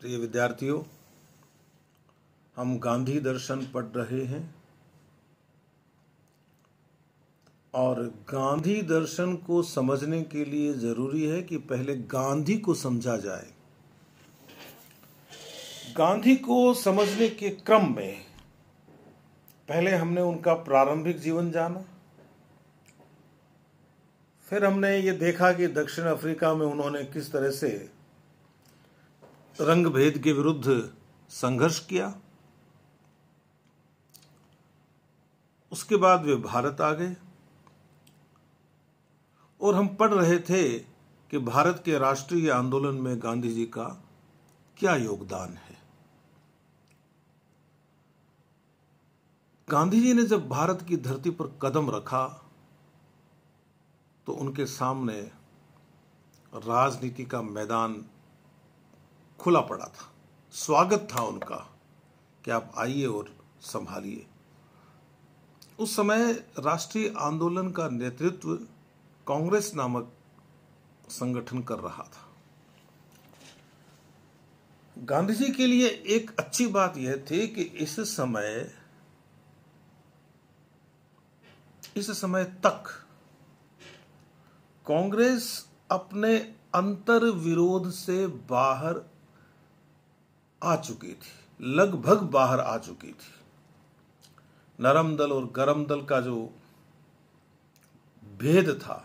प्रिय विद्यार्थियों, हम गांधी दर्शन पढ़ रहे हैं और गांधी दर्शन को समझने के लिए जरूरी है कि पहले गांधी को समझा जाए। गांधी को समझने के क्रम में पहले हमने उनका प्रारंभिक जीवन जाना, फिर हमने ये देखा कि दक्षिण अफ्रीका में उन्होंने किस तरह से रंग भेद के विरुद्ध संघर्ष किया। उसके बाद वे भारत आ गए और हम पढ़ रहे थे कि भारत के राष्ट्रीय आंदोलन में गांधी जी का क्या योगदान है। गांधी जी ने जब भारत की धरती पर कदम रखा तो उनके सामने राजनीति का मैदान खुला पड़ा था। स्वागत था उनका कि आप आइए और संभालिए। उस समय राष्ट्रीय आंदोलन का नेतृत्व कांग्रेस नामक संगठन कर रहा था। गांधी जी के लिए एक अच्छी बात यह थी कि इस समय तक कांग्रेस अपने अंतर विरोध से बाहर आ चुकी थी, लगभग बाहर आ चुकी थी। नरम दल और गरम दल का जो भेद था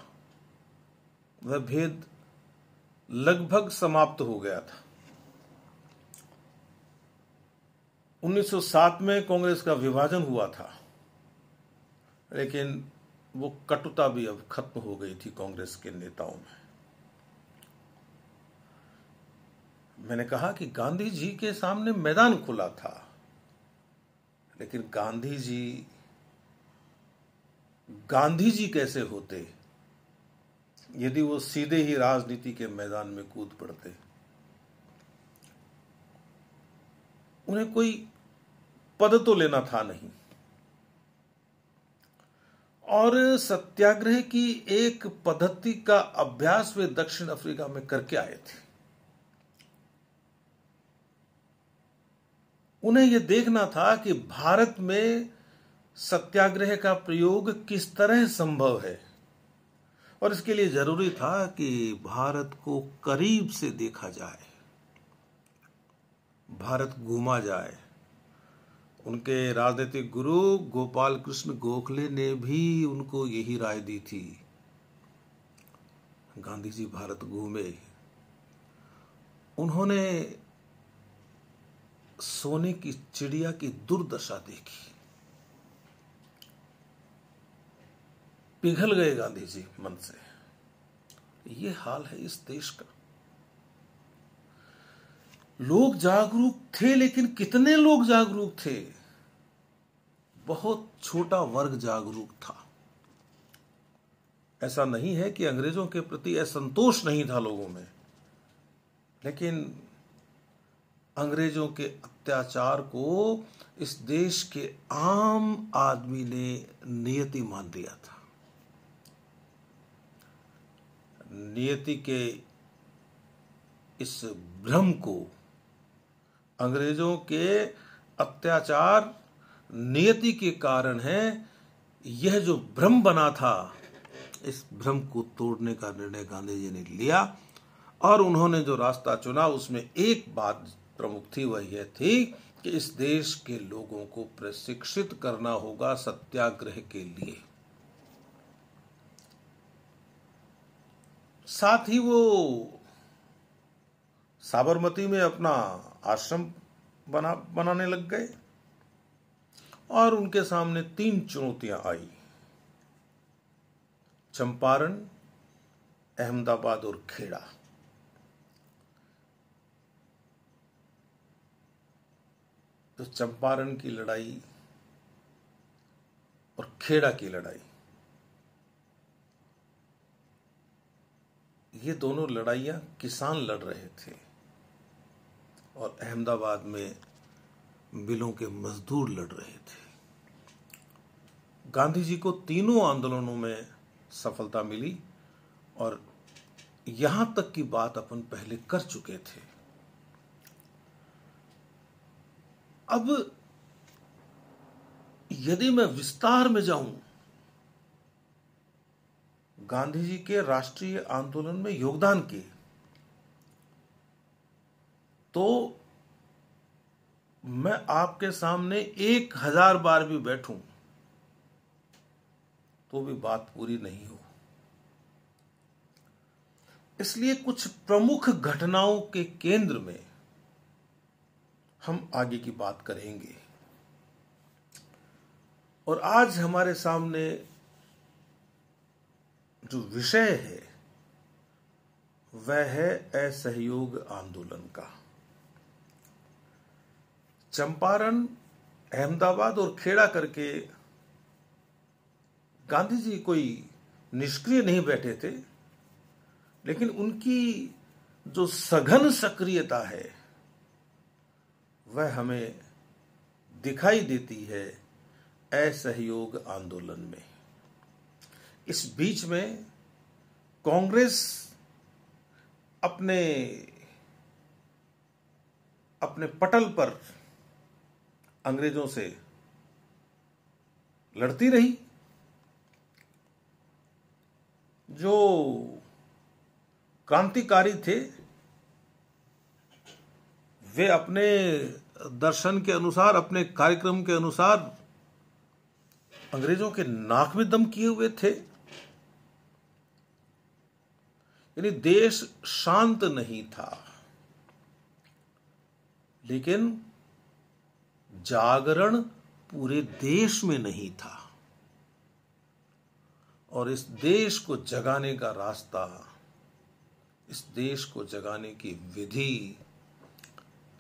वह भेद लगभग समाप्त हो गया था। 1907 में कांग्रेस का विभाजन हुआ था, लेकिन वो कटुता भी अब खत्म हो गई थी कांग्रेस के नेताओं में। मैंने कहा कि गांधी जी के सामने मैदान खुला था, लेकिन गांधी जी कैसे होते यदि वो सीधे ही राजनीति के मैदान में कूद पड़ते। उन्हें कोई पद तो लेना था नहीं, और सत्याग्रह की एक पद्धति का अभ्यास वे दक्षिण अफ्रीका में करके आए थे। उन्हें यह देखना था कि भारत में सत्याग्रह का प्रयोग किस तरह संभव है, और इसके लिए जरूरी था कि भारत को करीब से देखा जाए, भारत घूमा जाए। उनके राजनीतिक गुरु गोपाल कृष्ण गोखले ने भी उनको यही राय दी थी। गांधी जी भारत घूमे। उन्होंने सोने की चिड़िया की दुर्दशा देखी। पिघल गए गांधी जी मन से। ये हाल है इस देश का। लोग जागरूक थे, लेकिन कितने लोग जागरूक थे? बहुत छोटा वर्ग जागरूक था। ऐसा नहीं है कि अंग्रेजों के प्रति असंतोष नहीं था लोगों में, लेकिन अंग्रेजों के अत्याचार को इस देश के आम आदमी ने नियति मान लिया था। नियति के इस भ्रम को, अंग्रेजों के अत्याचार नियति के कारण है, यह जो भ्रम बना था, इस भ्रम को तोड़ने का निर्णय गांधी जी ने लिया। और उन्होंने जो रास्ता चुना उसमें एक बात प्रमुख थी, वह यह थी कि इस देश के लोगों को प्रशिक्षित करना होगा सत्याग्रह के लिए। साथ ही वो साबरमती में अपना आश्रम बनाने लग गए, और उनके सामने 3 चुनौतियां आई: चंपारण, अहमदाबाद और खेड़ा। तो चंपारण की लड़ाई और खेड़ा की लड़ाई, ये दोनों लड़ाइयां किसान लड़ रहे थे, और अहमदाबाद में मिलों के मजदूर लड़ रहे थे। गांधी जी को तीनों आंदोलनों में सफलता मिली, और यहां तक की बात अपन पहले कर चुके थे। अब यदि मैं विस्तार में जाऊं गांधी जी के राष्ट्रीय आंदोलन में योगदान के, तो मैं आपके सामने 1000 बार भी बैठूं तो भी बात पूरी नहीं हो। इसलिए कुछ प्रमुख घटनाओं के केंद्र में हम आगे की बात करेंगे। और आज हमारे सामने जो विषय है वह है असहयोग आंदोलन का। चंपारण, अहमदाबाद और खेड़ा करके गांधी जी कोई निष्क्रिय नहीं बैठे थे, लेकिन उनकी जो सघन सक्रियता है वह हमें दिखाई देती है असहयोग आंदोलन में। इस बीच में कांग्रेस अपने पटल पर अंग्रेजों से लड़ती रही। जो क्रांतिकारी थे वे अपने दर्शन के अनुसार, अपने कार्यक्रम के अनुसार अंग्रेजों के नाक में दम किए हुए थे। यानी देश शांत नहीं था, लेकिन जागरण पूरे देश में नहीं था। और इस देश को जगाने का रास्ता, इस देश को जगाने की विधि,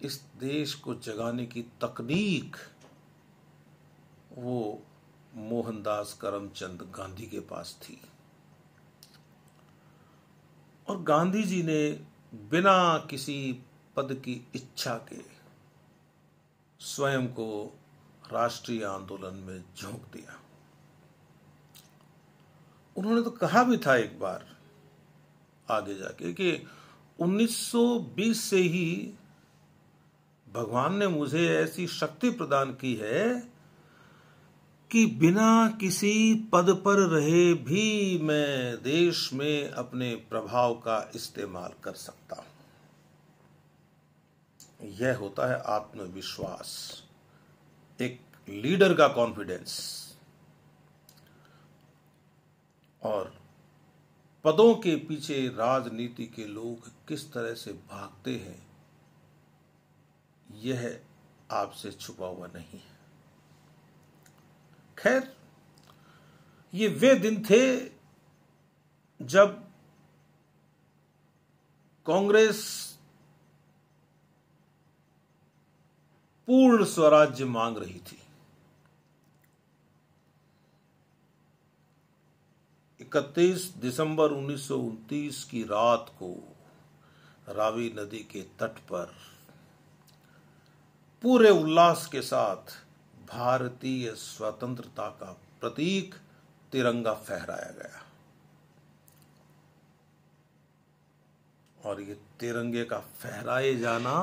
इस देश को जगाने की तकनीक वो मोहनदास करमचंद गांधी के पास थी। और गांधी जी ने बिना किसी पद की इच्छा के स्वयं को राष्ट्रीय आंदोलन में झोंक दिया। उन्होंने तो कहा भी था एक बार आगे जाके कि 1920 से ही भगवान ने मुझे ऐसी शक्ति प्रदान की है कि बिना किसी पद पर रहे भी मैं देश में अपने प्रभाव का इस्तेमाल कर सकता हूं। यह होता है आत्मविश्वास, एक लीडर का कॉन्फिडेंस। और पदों के पीछे राजनीति के लोग किस तरह से भागते हैं यह आपसे छुपा हुआ नहीं है। खैर, ये वे दिन थे जब कांग्रेस पूर्ण स्वराज्य मांग रही थी। 31 दिसंबर 1929 की रात को रावी नदी के तट पर पूरे उल्लास के साथ भारतीय स्वतंत्रता का प्रतीक तिरंगा फहराया गया। और ये तिरंगे का फहराए जाना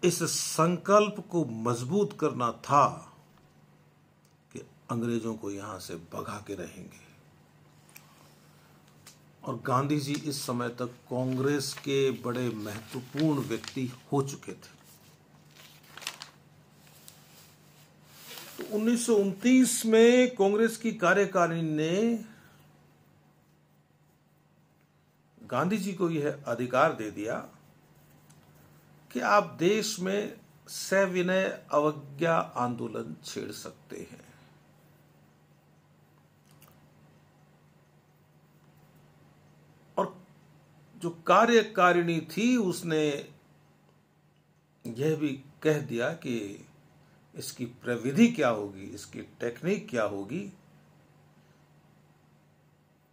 इस संकल्प को मजबूत करना था कि अंग्रेजों को यहां से भगा के रहेंगे। और गांधी जी इस समय तक कांग्रेस के बड़े महत्वपूर्ण व्यक्ति हो चुके थे। तो 1929 में कांग्रेस की कार्यकारिणी ने गांधी जी को यह अधिकार दे दिया कि आप देश में सविनय अवज्ञा आंदोलन छेड़ सकते हैं। और जो कार्यकारिणी थी उसने यह भी कह दिया कि इसकी प्रविधि क्या होगी, इसकी टेक्निक क्या होगी,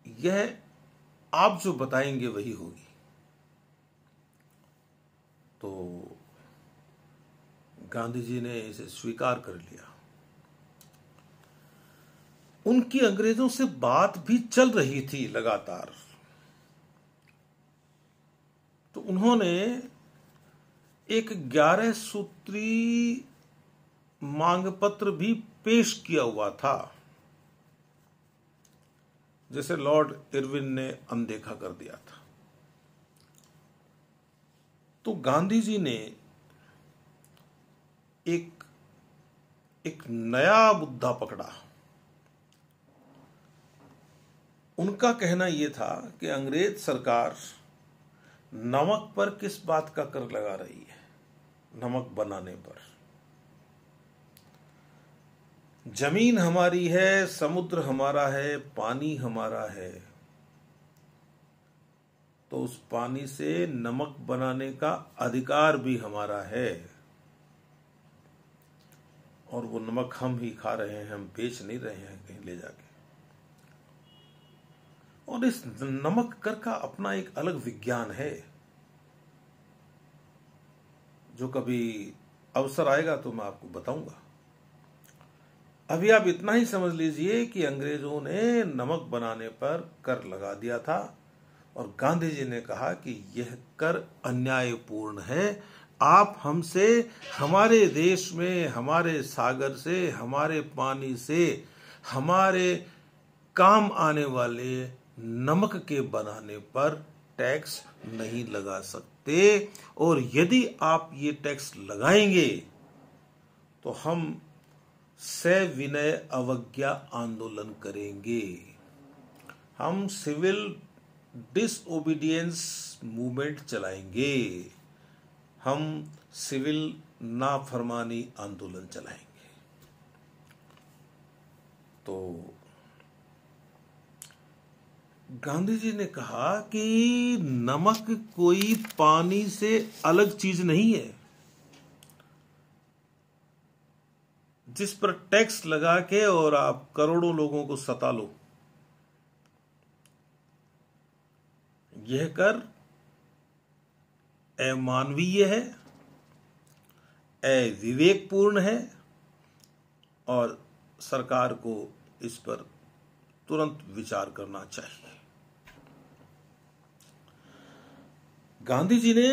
यह आप जो बताएंगे वही होगी। तो गांधी जी ने इसे स्वीकार कर लिया। उनकी अंग्रेजों से बात भी चल रही थी लगातार। तो उन्होंने एक 11 सूत्री मांग पत्र भी पेश किया हुआ था, जिसे लॉर्ड इरविन ने अनदेखा कर दिया था। तो गांधी जी ने एक नया मुद्दा पकड़ा। उनका कहना यह था कि अंग्रेज सरकार नमक पर किस बात का कर लगा रही है, नमक बनाने पर। जमीन हमारी है, समुद्र हमारा है, पानी हमारा है, तो उस पानी से नमक बनाने का अधिकार भी हमारा है, और वो नमक हम ही खा रहे हैं, हम बेच नहीं रहे हैं कहीं ले जाके। और इस नमक कर का अपना एक अलग विज्ञान है, जो कभी अवसर आएगा तो मैं आपको बताऊंगा। अभी आप इतना ही समझ लीजिए कि अंग्रेजों ने नमक बनाने पर कर लगा दिया था, और गांधी जी ने कहा कि यह कर अन्यायपूर्ण है। आप हमसे, हमारे देश में, हमारे सागर से, हमारे पानी से, हमारे काम आने वाले नमक के बनाने पर टैक्स नहीं लगा सकते, और यदि आप ये टैक्स लगाएंगे तो हम सविनय अवज्ञा आंदोलन करेंगे, हम सिविल डिसओबीडियंस मूवमेंट चलाएंगे, हम सिविल नाफरमानी आंदोलन चलाएंगे। तो गांधी जी ने कहा कि नमक कोई पानी से अलग चीज नहीं है, जिस पर टैक्स लगा के और आप करोड़ों लोगों को सता लो। यह कर अमानवीय है, अविवेकपूर्ण है, और सरकार को इस पर तुरंत विचार करना चाहिए। गांधी जी ने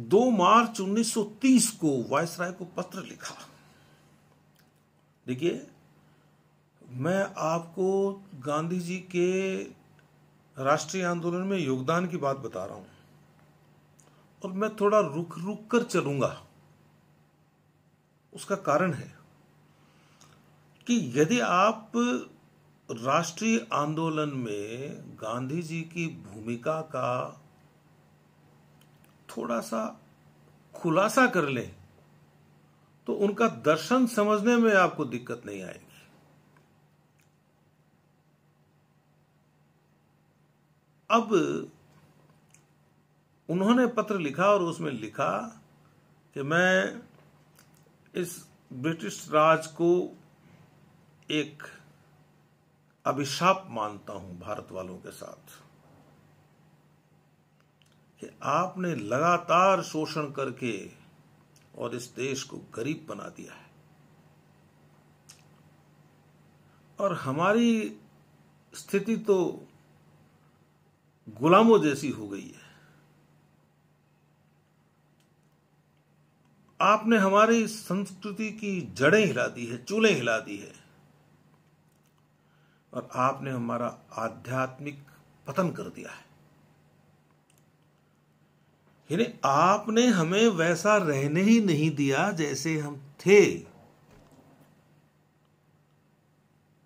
2 मार्च 1930 को वायसराय को पत्र लिखा। देखिए, मैं आपको गांधी जी के राष्ट्रीय आंदोलन में योगदान की बात बता रहा हूं, और मैं थोड़ा रुक कर चलूंगा। उसका कारण है कि यदि आप राष्ट्रीय आंदोलन में गांधी जी की भूमिका का थोड़ा सा खुलासा कर लें, तो उनका दर्शन समझने में आपको दिक्कत नहीं आएगी। अब उन्होंने पत्र लिखा, और उसमें लिखा कि मैं इस ब्रिटिश राज को एक अभिशाप मानता हूं भारत वालों के साथ, कि आपने लगातार शोषण करके और इस देश को गरीब बना दिया है, और हमारी स्थिति तो गुलामों जैसी हो गई है। आपने हमारी संस्कृति की जड़ें हिला दी है, चूल्हे हिला दी है, और आपने हमारा आध्यात्मिक पतन कर दिया है। यानी आपने हमें वैसा रहने ही नहीं दिया जैसे हम थे,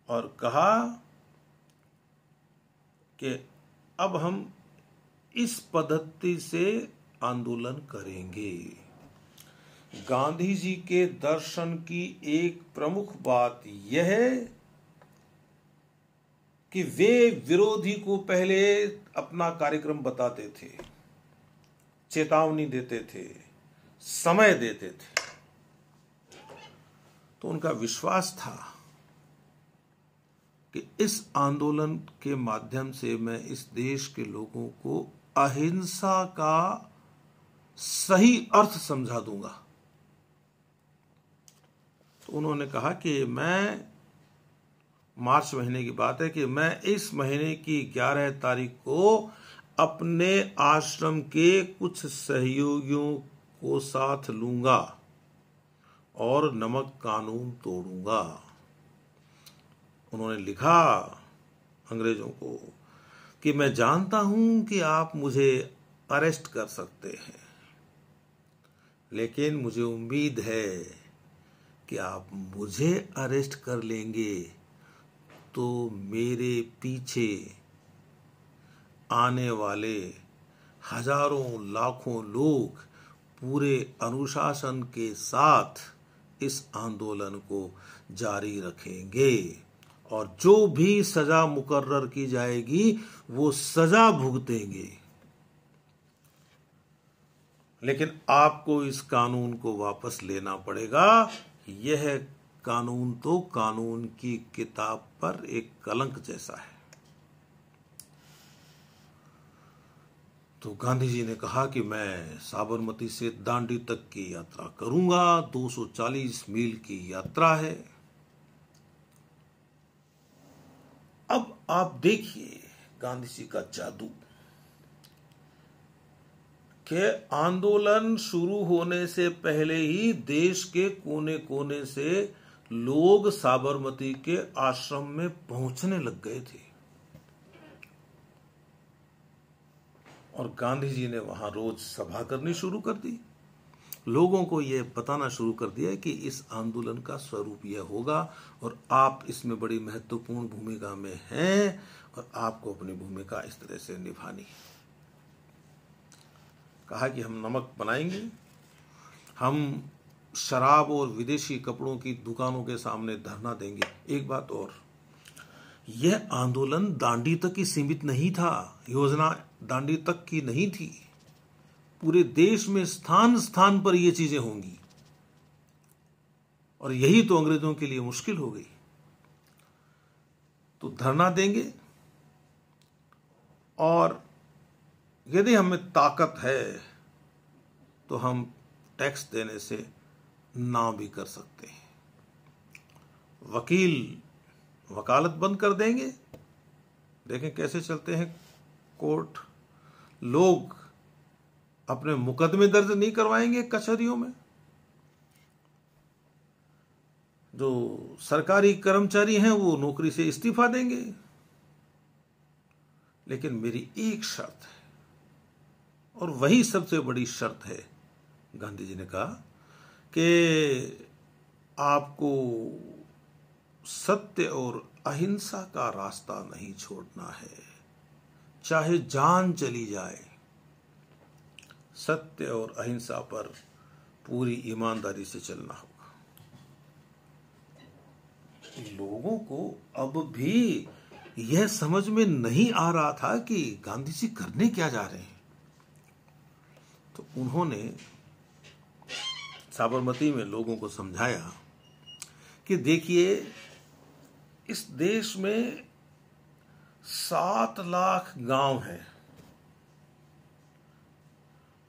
और कहा कि अब हम इस पद्धति से आंदोलन करेंगे। गांधी जी के दर्शन की एक प्रमुख बात यह है कि वे विरोधी को पहले अपना कार्यक्रम बताते थे, चेतावनी देते थे, समय देते थे। तो उनका विश्वास था कि इस आंदोलन के माध्यम से मैं इस देश के लोगों को अहिंसा का सही अर्थ समझा दूंगा। तो उन्होंने कहा कि मैं, मार्च महीने की बात है, कि मैं इस महीने की 11 तारीख को अपने आश्रम के कुछ सहयोगियों को साथ लूंगा और नमक कानून तोड़ूंगा। उन्होंने लिखा अंग्रेजों को कि मैं जानता हूं कि आप मुझे अरेस्ट कर सकते हैं, लेकिन मुझे उम्मीद है कि आप मुझे अरेस्ट कर लेंगे तो मेरे पीछे आने वाले हजारों लाखों लोग पूरे अनुशासन के साथ इस आंदोलन को जारी रखेंगे और जो भी सजा मुकर्रर की जाएगी वो सजा भुगतेंगे, लेकिन आपको इस कानून को वापस लेना पड़ेगा। यह कानून तो कानून की किताब पर एक कलंक जैसा है। तो गांधी जी ने कहा कि मैं साबरमती से दांडी तक की यात्रा करूंगा। 240 मील की यात्रा है। अब आप देखिए गांधी जी का जादू के आंदोलन शुरू होने से पहले ही देश के कोने कोने से लोग साबरमती के आश्रम में पहुंचने लग गए थे और गांधी जी ने वहां रोज सभा करनी शुरू कर दी। लोगों को यह बताना शुरू कर दिया कि इस आंदोलन का स्वरूप यह होगा और आप इसमें बड़ी महत्वपूर्ण भूमिका में हैं और आपको अपनी भूमिका इस तरह से निभानी है। कहा कि हम नमक बनाएंगे, हम शराब और विदेशी कपड़ों की दुकानों के सामने धरना देंगे। एक बात और, यह आंदोलन दांडी तक ही सीमित नहीं था, योजना दांडी तक की नहीं थी। पूरे देश में स्थान स्थान पर ये चीजें होंगी और यही तो अंग्रेजों के लिए मुश्किल हो गई। तो धरना देंगे और यदि हमें ताकत है तो हम टैक्स देने से ना भी कर सकते हैं। वकील वकालत बंद कर देंगे। देखें कैसे चलते हैं कोर्ट। लोग अपने मुकदमे दर्ज नहीं करवाएंगे कचहरियों में। जो सरकारी कर्मचारी हैं वो नौकरी से इस्तीफा देंगे। लेकिन मेरी एक शर्त है और वही सबसे बड़ी शर्त है, गांधी जी ने कहा कि आपको सत्य और अहिंसा का रास्ता नहीं छोड़ना है, चाहे जान चली जाए। सत्य और अहिंसा पर पूरी ईमानदारी से चलना होगा। लोगों को अब भी यह समझ में नहीं आ रहा था कि गांधी जी करने क्या जा रहे हैं। तो उन्होंने साबरमती में लोगों को समझाया कि देखिए, इस देश में 7 लाख गांव हैं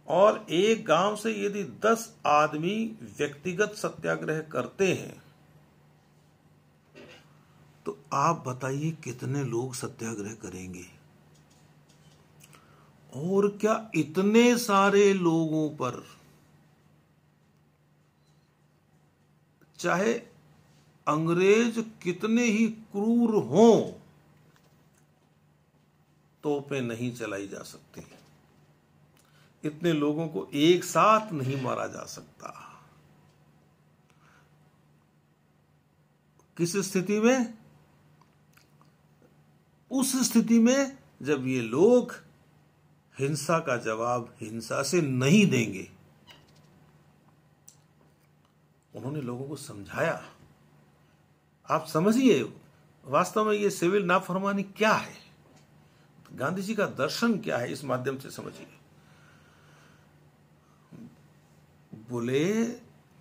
और एक गांव से यदि 10 आदमी व्यक्तिगत सत्याग्रह करते हैं तो आप बताइए कितने लोग सत्याग्रह करेंगे। और क्या इतने सारे लोगों पर चाहे अंग्रेज कितने ही क्रूर हों तोपें नहीं चलाई जा सकती। इतने लोगों को एक साथ नहीं मारा जा सकता। किस स्थिति में? उस स्थिति में जब ये लोग हिंसा का जवाब हिंसा से नहीं देंगे। उन्होंने लोगों को समझाया। आप समझिए वास्तव में ये सिविल नाफरमानी क्या है, गांधी जी का दर्शन क्या है, इस माध्यम से समझिए। बोले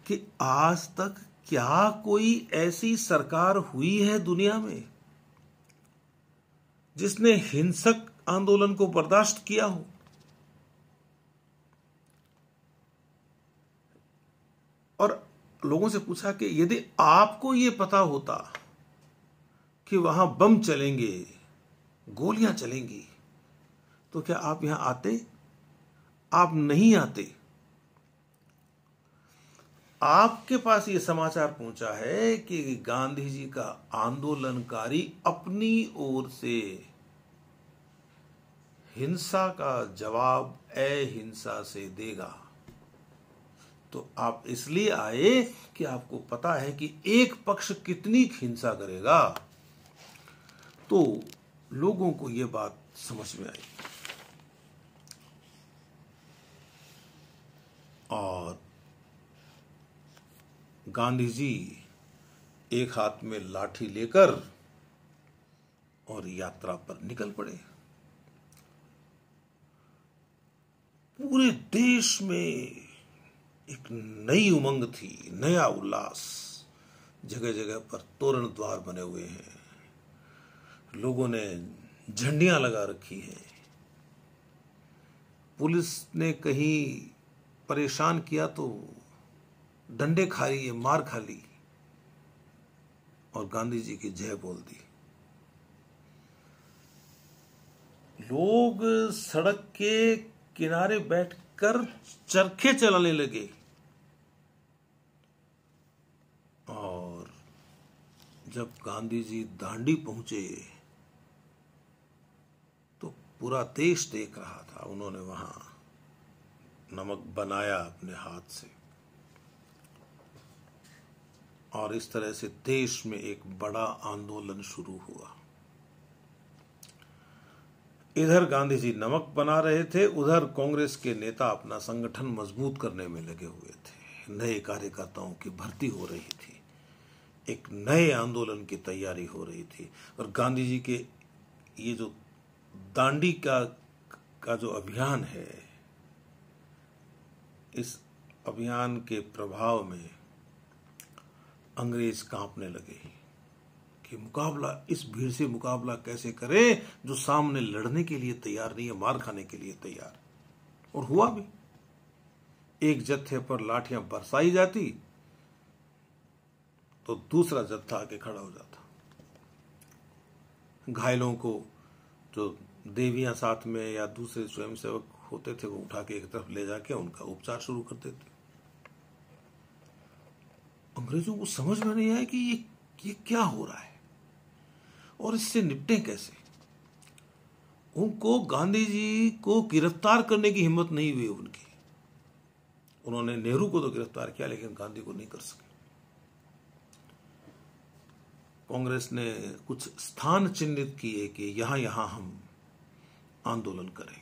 कि आज तक क्या कोई ऐसी सरकार हुई है दुनिया में जिसने हिंसक आंदोलन को बर्दाश्त किया हो? और लोगों से पूछा कि यदि आपको यह पता होता कि वहां बम चलेंगे, गोलियां चलेंगी, तो क्या आप यहां आते? आप नहीं आते। आपके पास ये समाचार पहुंचा है कि गांधी जी का आंदोलनकारी अपनी ओर से हिंसा का जवाब अहिंसा से देगा, तो आप इसलिए आए कि आपको पता है कि एक पक्ष कितनी हिंसा करेगा। तो लोगों को यह बात समझ में आई और गांधी जी एक हाथ में लाठी लेकर और यात्रा पर निकल पड़े। पूरे देश में एक नई उमंग थी, नया उल्लास। जगह जगह पर तोरण द्वार बने हुए हैं, लोगों ने झंडियां लगा रखी है। पुलिस ने कहीं परेशान किया तो डंडे खा लिए, मार खा ली और गांधी जी की जय बोल दी। लोग सड़क के किनारे बैठकर चरखे चलाने लगे और जब गांधी जी दांडी पहुंचे तो पूरा देश देख रहा था। उन्होंने वहां नमक बनाया अपने हाथ से और इस तरह से देश में एक बड़ा आंदोलन शुरू हुआ। इधर गांधी जी नमक बना रहे थे, उधर कांग्रेस के नेता अपना संगठन मजबूत करने में लगे हुए थे। नए कार्यकर्ताओं की भर्ती हो रही थी, एक नए आंदोलन की तैयारी हो रही थी और गांधी जी के ये जो दांडी का जो अभियान है, इस अभियान के प्रभाव में अंग्रेज कांपने लगे कि मुकाबला, इस भीड़ से मुकाबला कैसे करें जो सामने लड़ने के लिए तैयार नहीं है, मार खाने के लिए तैयार। और हुआ भी। एक जत्थे पर लाठियां बरसाई जाती तो दूसरा जत्था आके खड़ा हो जाता। घायलों को जो देवियां साथ में या दूसरे स्वयंसेवक होते थे वो उठा के एक तरफ ले जाके उनका उपचार शुरू कर देते। अंग्रेजों को समझ में नहीं आया कि ये क्या हो रहा है और इससे निपटे कैसे। उनको गांधी जी को गिरफ्तार करने की हिम्मत नहीं हुई उनकी। उन्होंने नेहरू को तो गिरफ्तार किया लेकिन गांधी को नहीं कर सके। कांग्रेस ने कुछ स्थान चिन्हित किए कि यहां यहां हम आंदोलन करेंगे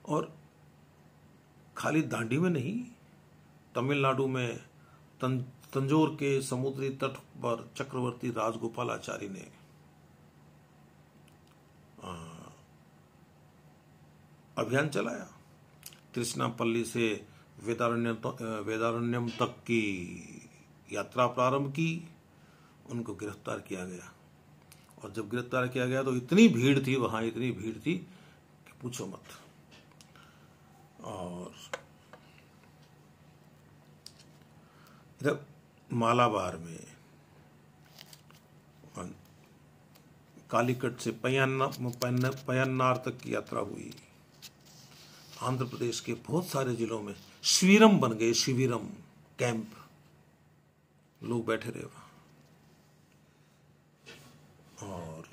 और खाली दांडी में नहीं, तमिलनाडु में तंजौर के समुद्री तट पर चक्रवर्ती राजगोपालाचारी ने अभियान चलाया। त्रिचनापल्ली से वेदारण्यम तक की यात्रा प्रारंभ की। उनको गिरफ्तार किया गया और जब गिरफ्तार किया गया तो इतनी भीड़ थी वहां, इतनी भीड़ थी कि पूछो मत। और इधर मालाबार में कालीकट से पयन्नार तक की यात्रा हुई। आंध्र प्रदेश के बहुत सारे जिलों में शिविरम बन गए, शिविरम कैंप, लोग बैठे रहे वहां। और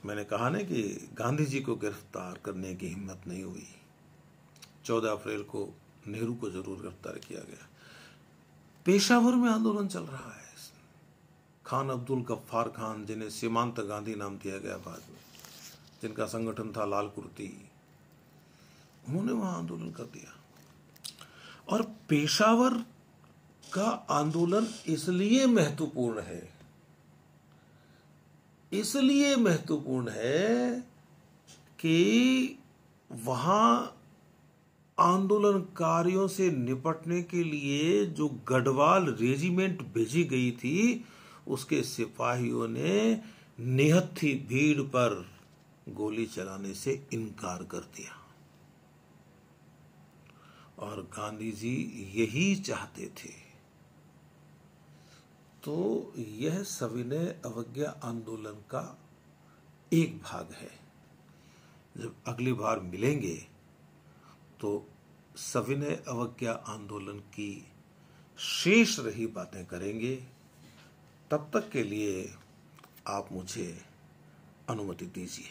मैंने कहा ना कि गांधी जी को गिरफ्तार करने की हिम्मत नहीं हुई। 14 अप्रैल को नेहरू को जरूर गिरफ्तार किया गया। पेशावर में आंदोलन चल रहा है। खान अब्दुल गफ्फार खान, जिन्हें सीमांत गांधी नाम दिया गया बाद में, जिनका संगठन था लाल कुर्ती, उन्होंने वहां आंदोलन कर दिया। और पेशावर का आंदोलन इसलिए महत्वपूर्ण है कि वहां आंदोलनकारियों से निपटने के लिए जो गढ़वाल रेजिमेंट भेजी गई थी, उसके सिपाहियों ने निहत्थी भीड़ पर गोली चलाने से इनकार कर दिया। और गांधी जी यही चाहते थे। तो यह सविनय अवज्ञा आंदोलन का एक भाग है। जब अगली बार मिलेंगे तो सविनय अवज्ञा आंदोलन की शेष रही बातें करेंगे। तब तक के लिए आप मुझे अनुमति दीजिए।